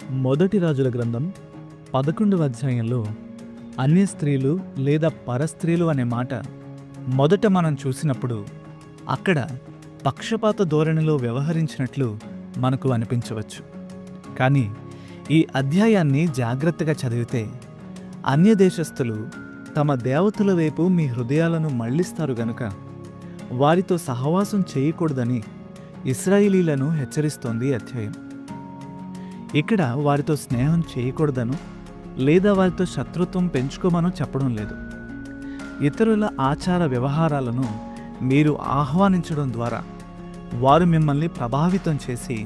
మొదటి రాజుల గ్రంథం 11వ అధ్యాయంలో అన్య స్త్రీలు లేదా పరస్త్రీలు అనే మాట మొదట మనం చూసినప్పుడు అక్కడ పక్షపాత ధోరణిలో వ్యవహరించినట్లు మనకు అనిపించవచ్చు. కానీ ఈ అధ్యాయాన్ని జాగ్రత్తగా చదివితే అన్య దేశస్థులు తమ దేవతల వైపు మీ హృదయాలను మళ్లిస్తారు గనుక వారితో సహవాసం చేయకూడదని ఇశ్రాయేలీలను హెచ్చరిస్తోంది అధ్యాయం. ఇక్కడ వారితో స్నేహం చేయకూడదను లేదా వారితో శత్రుత్వం పెంచుకోమనో చెప్పడం లేదు. ఇతరుల ఆచార వ్యవహారాలను మీరు ఆహ్వానించడం ద్వారా వారు మిమ్మల్ని ప్రభావితం చేసి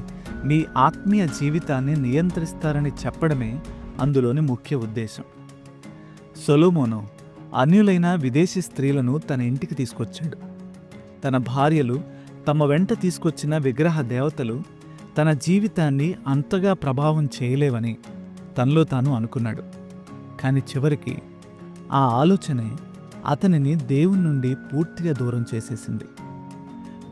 మీ ఆత్మీయ జీవితాన్ని నియంత్రిస్తారని చెప్పడమే అందులోని ముఖ్య ఉద్దేశం. సొలొమోను అన్యులైన విదేశీ స్త్రీలను తన ఇంటికి తీసుకొచ్చాడు. తన భార్యలు తమ వెంట తీసుకొచ్చిన విగ్రహ దేవతలు తన జీవితాన్ని అంతగా ప్రభావం చేయలేవని తనలో తాను అనుకున్నాడు. కానీ చివరికి ఆ ఆలోచనే అతనిని దేవుని నుండి పూర్తిగా దూరం చేసేసింది.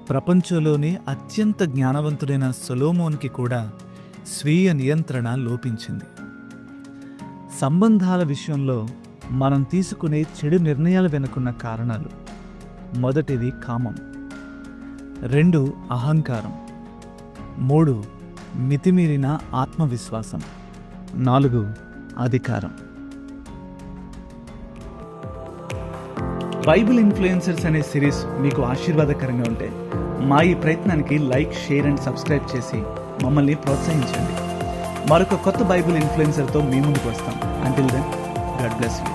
ప్రపంచంలోనే అత్యంత జ్ఞానవంతుడైన సొలొమోనుకి కూడా స్వీయ నియంత్రణ లోపించింది. సంబంధాల విషయంలో మనం తీసుకునే చెడు నిర్ణయాల వెనుకున్న కారణాలు: మొదటిది కామం, 2 అహంకారం, 3 మితిమీరిన ఆత్మవిశ్వాసం, 4 అధికారం. బైబిల్ ఇన్ఫ్లుయెన్సర్స్ అనే సిరీస్ మీకు ఆశీర్వాదకరంగా ఉంటే మా ఈ ప్రయత్నానికి లైక్, షేర్ అండ్ సబ్స్క్రైబ్ చేసి మమ్మల్ని ప్రోత్సహించండి. మరొక కొత్త బైబిల్ ఇన్ఫ్లుయెన్సర్తో మీ ముందుకు వస్తాం. Until then, god bless you.